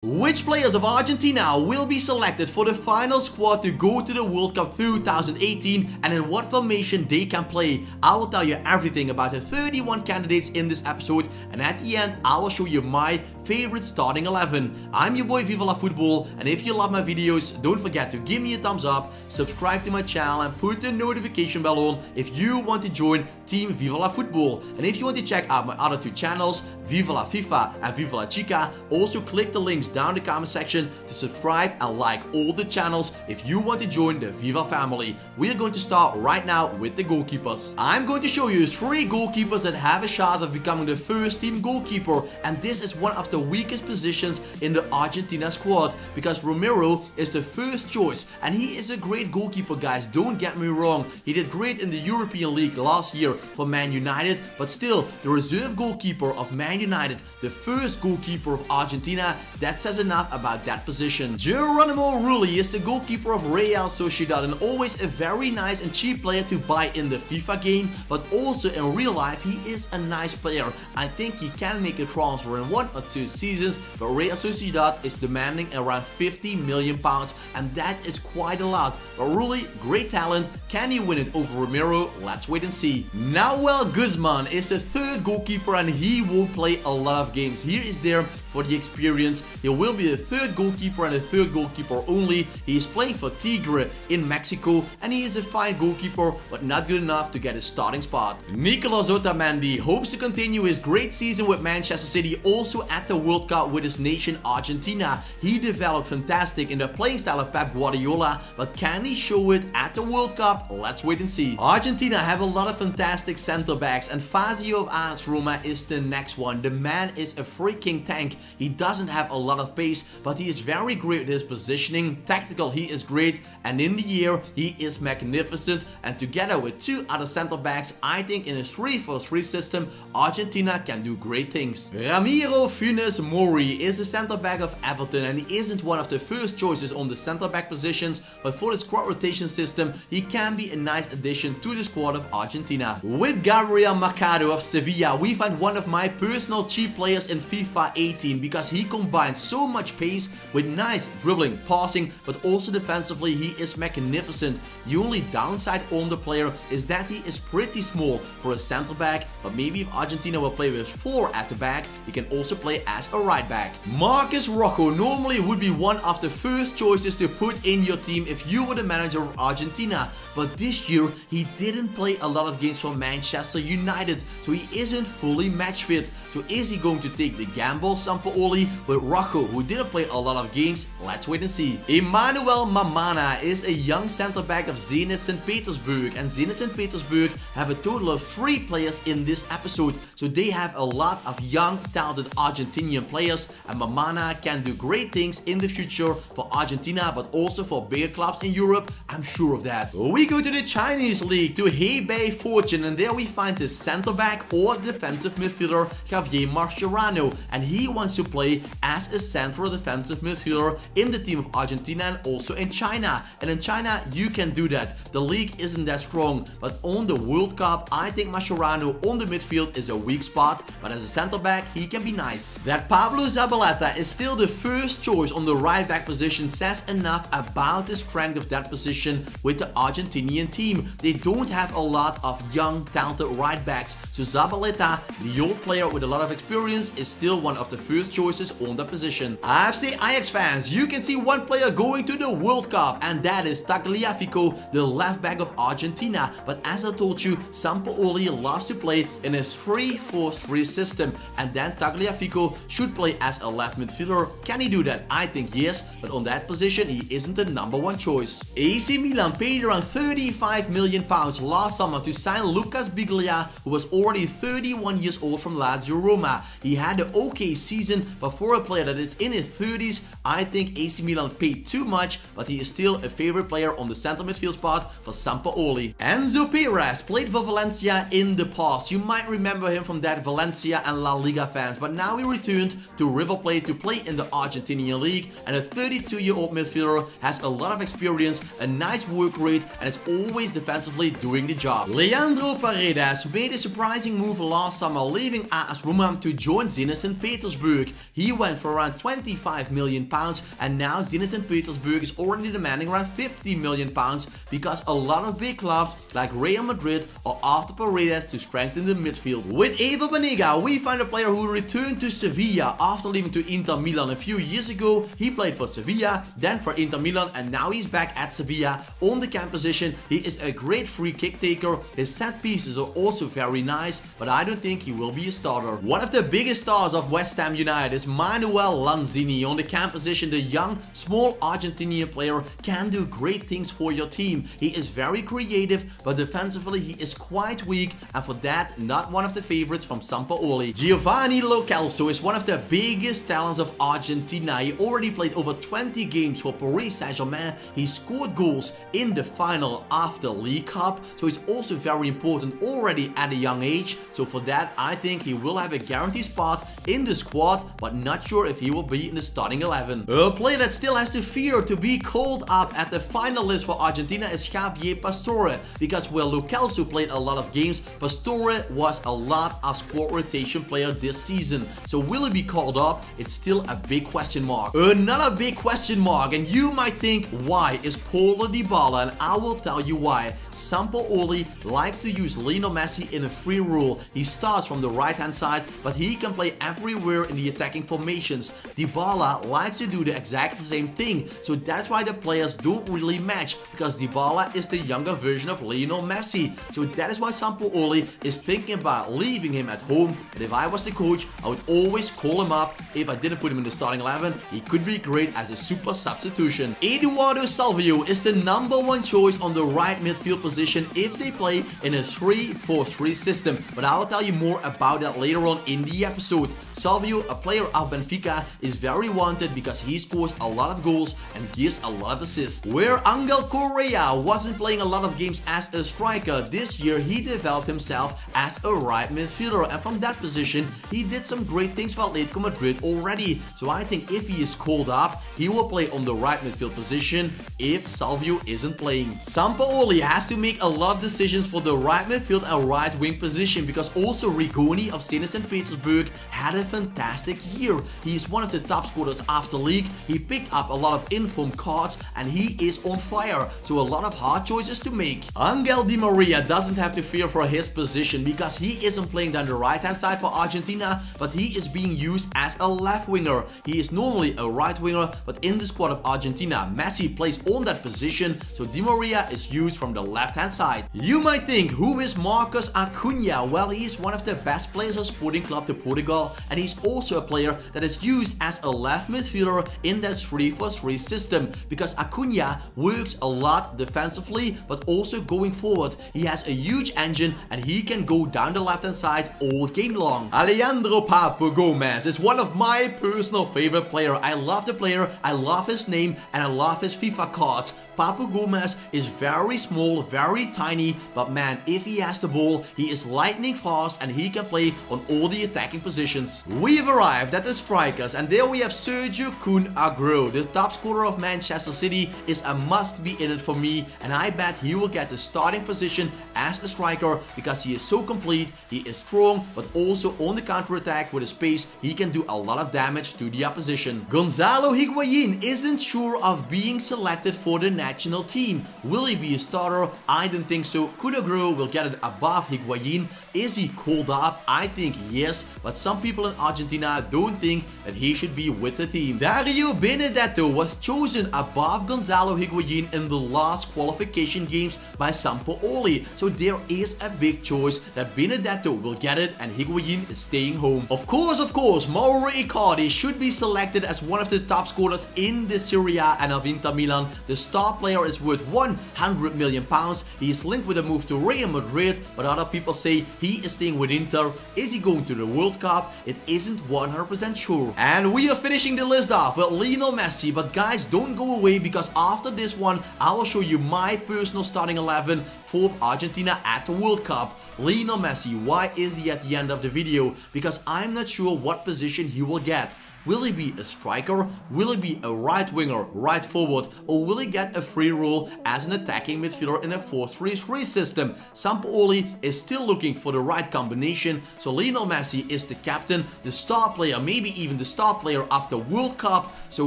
Which players of Argentina will be selected for the final squad to go to the World Cup 2018 and in what formation they can play? I will tell you everything about the 31 candidates in this episode, and at the end I will show you my favorite starting 11. I'm your boy Viva La Football, and if you love my videos, don't forget to give me a thumbs up, subscribe to my channel and put the notification bell on if you want to join Team Viva La Football. And if you want to check out my other two channels, Viva La FIFA and Viva La Chica, also click the links down in the comment section to subscribe and like all the channels if you want to join the Viva family. We are going to start right now with the goalkeepers. I'm going to show you 3 goalkeepers that have a shot of becoming the first team goalkeeper, and this is one of the weakest positions in the Argentina squad because Romero is the first choice and he is a great goalkeeper, guys, don't get me wrong. He did great in the European League last year for Man United, but still the reserve goalkeeper of Man United, the first goalkeeper of Argentina, that says enough about that position. Geronimo Rulli is the goalkeeper of Real Sociedad and always a very nice and cheap player to buy in the FIFA game, but also in real life he is a nice player. I think he can make a transfer in 1 or 2 seasons, but Real Sociedad is demanding around 50 million pounds, and that is quite a lot. But Rulli, great talent. Can he win it over Romero? Let's wait and see. Nahuel Guzman is the third goalkeeper and he will play a lot of games. Here is there for the experience. He will be the third goalkeeper and the third goalkeeper only. He is playing for Tigre in Mexico and he is a fine goalkeeper, but not good enough to get a starting spot. Nicolas Otamendi hopes to continue his great season with Manchester City, also at the World Cup with his nation Argentina. He developed fantastic in the playing style of Pep Guardiola, but can he show it at the World Cup? Let's wait and see. Argentina have a lot of fantastic center backs and Fazio of AS Roma is the next one. The man is a freaking tank. He doesn't have a lot of pace, but he is very great with his positioning. Tactical, he is great, and in the air he is magnificent. And together with 2 other center backs, I think in a 3-4-3 system Argentina can do great things. Ramiro Funes Mori is a center back of Everton and he isn't one of the first choices on the center back positions, but for the squad rotation system he can be a nice addition to the squad of Argentina. With Gabriel Mercado of Sevilla, we find one of my personal cheap players in FIFA 18 because he combines so much pace with nice dribbling, passing, but also defensively he is magnificent. The only downside on the player is that he is pretty small for a center back, but maybe if Argentina will play with 4 at the back, he can also play as a right back. Marcus Rojo normally would be one of the first choices to put in your team if you were the manager of Argentina, but this year he didn't play a lot of games for Manchester United, so he isn't fully match fit. So is he going to take the gamble, Sampaoli, with Rojo, who didn't play a lot of games? Let's wait and see. Emmanuel Mamana is a young center back of Zenit St. Petersburg, and Zenit St. Petersburg have a total of 3 players in this episode, so they have a lot of young talented Argentinian players, and Mamana can do great things in the future for Argentina, but also for bigger clubs in Europe, I'm sure of that. We go to the Chinese league, to Hebei Fortune, and there we find the center back or defensive midfielder Javier Mascherano, and he wants to play as a central defensive midfielder in the team of Argentina and also in China. And in China you can do that. The league isn't that strong, but on the World Cup I think Mascherano on the midfield is a weak spot, but as a center back he can be nice. That Pablo Zabaleta is still the first choice on the right back position says enough about the strength of that position with the Argentinian team. They don't have a lot of young talented right backs, so Zabaleta, the old player with a lot of experience, is still one of the first choices on the position. AFC Ajax fans, you can see one player going to the World Cup, and that is Tagliafico, the left back of Argentina. But as I told you, Sampaoli loves to play in a 3-4-3 system, and then Tagliafico should play as a left midfielder. Can he do that? I think yes, but on that position he isn't the #1 choice. AC Milan paid around 35 million pounds last summer to sign Lucas Biglia, who was already 31 years old from Lazio Roma. He had an okay season, but for a player that is in his 30s, I think AC Milan paid too much, but he is still a favorite player on the center midfield spot for Sampaoli. Enzo Perez played for Valencia in the past. You might remember him from that Valencia and La Liga fans, but now he returned to River Plate to play in the Argentinian league, and a 32-year-old midfielder has a lot of experience, a nice work rate, and is always defensively doing the job. Leandro Paredes made a surprising move last summer, leaving AS Roma to join Zenit St. Petersburg. Petersburg. He went for around 25 million pounds, and now Zenit St. Petersburg is already demanding around 50 million pounds because a lot of big clubs like Real Madrid are after Paredes to strengthen the midfield. With Ever Banega, we find a player who returned to Sevilla after leaving to Inter Milan a few years ago. He played for Sevilla, then for Inter Milan, and now he's back at Sevilla on the cam position. He is a great free kick taker. His set pieces are also very nice, but I don't think he will be a starter. One of the biggest stars of West Ham United is Manuel Lanzini on the cam position. The young, small Argentinian player can do great things for your team. He is very creative, but defensively he is quite weak, and for that, not one of the favorites from Sampaoli. Giovanni Lo Celso is one of the biggest talents of Argentina. He already played over 20 games for Paris Saint-Germain. He scored goals in the final after League Cup, so he's also very important already at a young age. So for that, I think he will have a guaranteed spot in the squad, but not sure if he will be in the starting 11. A player that still has to fear to be called up at the final list for Argentina is Javier Pastore, because while Lo Celso played a lot of games, Pastore was a lot of squad rotation player this season. So will he be called up? It's still a big question mark. Another big question mark, and you might think, why is Paulo Dybala? And I will tell you why. Sampaoli likes to use Lionel Messi in a free role. He starts from the right hand side, but he can play everywhere in the attacking formations. Dybala likes to do the exact same thing, so that's why the players don't really match, because Dybala is the younger version of Lionel Messi. So that is why Sampaoli is thinking about leaving him at home. But if I was the coach, I would always call him up. If I didn't put him in the starting 11, he could be great as a super substitution. Eduardo Salvio is the #1 choice on the right midfield position if they play in a 3-4-3 system, but I will tell you more about that later on in the episode. Salvio, a player of Benfica, is very wanted because he scores a lot of goals and gives a lot of assists. Where Angel Correa wasn't playing a lot of games as a striker, this year he developed himself as a right midfielder, and from that position he did some great things for Atletico Madrid already. So I think if he is called up, he will play on the right midfield position if Salvio isn't playing. Sampaoli has to make a lot of decisions for the right midfield and right wing position, because also Rigoni of Zenit St. Petersburg had a fantastic year. He is one of the top scorers after league. He picked up a lot of inform cards and he is on fire, so a lot of hard choices to make. Angel Di Maria doesn't have to fear for his position because he isn't playing down the right hand side for Argentina, but he is being used as a left winger. He is normally a right winger, but in the squad of Argentina, Messi plays on that position, so Di Maria is used from the left hand side. You might think, who is Marcos Acuna? Well, he is one of the best players of Sporting Club de Portugal, and he's also a player that is used as a left midfielder in that 3-4-3 system, because Acuna works a lot defensively but also going forward. He has a huge engine and he can go down the left hand side all game long. Alejandro Papu Gomez is one of my personal favorite players. I love the player, I love his name, and I love his FIFA cards. Papu Gomez is very small, very tiny, but man, if he has the ball, he is lightning fast and he can play on all the attacking positions. We've arrived at the strikers, and there we have Sergio Kun Aguero. The top scorer of Manchester City is a must be in it for me, and I bet he will get the starting position as a striker because he is so complete, he is strong, but also on the counter attack with his pace, he can do a lot of damage to the opposition. Gonzalo Higuain isn't sure of being selected for the national team. Will he be a starter? I don't think so. Kun Aguero will get it above Higuain. Is he called up? I think yes, but some people in Argentina don't think that he should be with the team. Dario Benedetto was chosen above Gonzalo Higuain in the last qualification games by Sampaoli, so there is a big choice that Benedetto will get it and Higuain is staying home. Of course, Mauro Icardi should be selected as one of the top scorers in the Serie A and of Inter Milan. The star player is worth 100 million pounds. He is linked with a move to Real Madrid, but other people say he is staying with Inter. Is he going to the World Cup? It isn't 100% sure. And we are finishing the list off with Lionel Messi, but guys, don't go away, because after this one I will show you my personal starting 11 for Argentina at the World Cup. Lionel Messi, why is he at the end of the video? Because I'm not sure what position he will get. Will he be a striker? Will he be a right winger, right forward, or will he get a free role as an attacking midfielder in a 4-3-3 system? Sampaoli is still looking for the right combination, so Lionel Messi is the captain, the star player, maybe even the star player of the World Cup. So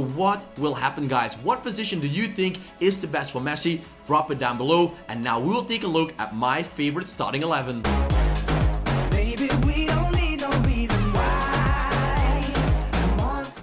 what will happen, guys? What position do you think is the best for Messi? Drop it down below, and now we will take a look at my favorite starting 11.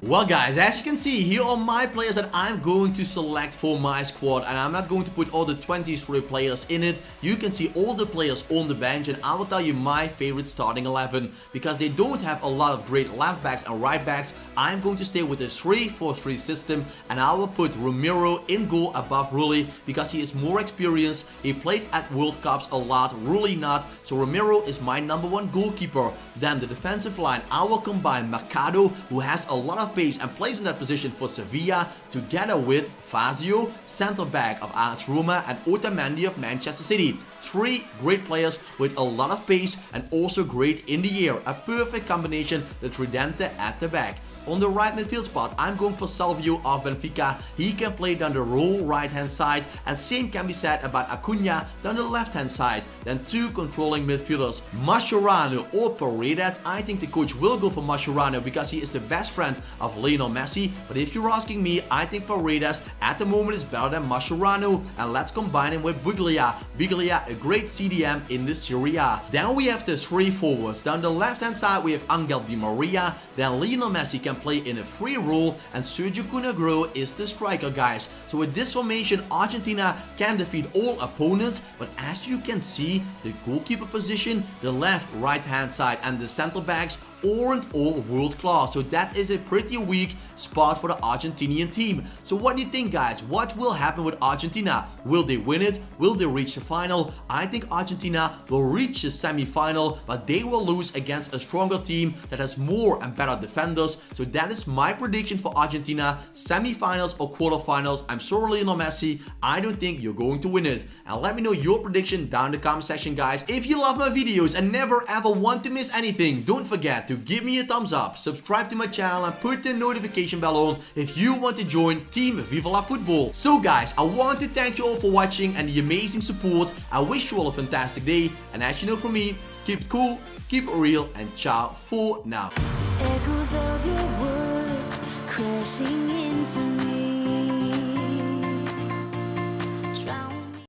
Well guys, as you can see, here are my players that I'm going to select for my squad, and I'm not going to put all the 23 players in it. You can see all the players on the bench, and I will tell you my favorite starting 11, because they don't have a lot of great left backs and right backs. I'm going to stay with a 3-4-3 system, and I will put Romero in goal above Rulli, because he is more experienced. He played at World Cups a lot, Rulli not, so Romero is my #1 goalkeeper. Then the defensive line, I will combine Mercado, who has a lot of pace and plays in that position for Sevilla, together with Fazio, center back of AS Roma, and Otamendi of Manchester City. 3 great players with a lot of pace and also great in the air. A perfect combination, the Tridente at the back. On the right midfield spot, I'm going for Salvio of Benfica. He can play down the raw right hand side, and same can be said about Acuna down the left hand side. Then 2 controlling midfielders, Mascherano or Paredes. I think the coach will go for Mascherano because he is the best friend of Lionel Messi, but if you're asking me, I think Paredes at the moment is better than Mascherano, and let's combine him with Biglia. Biglia, a great CDM in the Serie A. Then we have the 3 forwards. Down the left hand side we have Angel Di Maria, then Lionel Messi can play in a free role, and Sergio Kun Aguero is the striker, guys. So with this formation, Argentina can defeat all opponents, but as you can see, the goalkeeper position, the left, right hand side, and the center backs aren't all world class, so that is a pretty weak spot for the Argentinian team. So what do you think, guys? What will happen with Argentina? Will they win it? Will they reach the final? I think Argentina will reach the semi-final, but they will lose against a stronger team that has more and better defenders. So that is my prediction for Argentina, semi-finals or quarterfinals. I'm sorry, Lionel Messi, I don't think you're going to win it. And let me know your prediction down in the comment section, guys. If you love my videos and never ever want to miss anything, don't forget to give me a thumbs up, subscribe to my channel, and put the notification bell on if you want to join Team Viva La Football. So guys, I want to thank you all for watching and the amazing support. I wish you all a fantastic day, and as you know from me, keep it cool, keep it real, and ciao for now. Echoes of your words crashing in.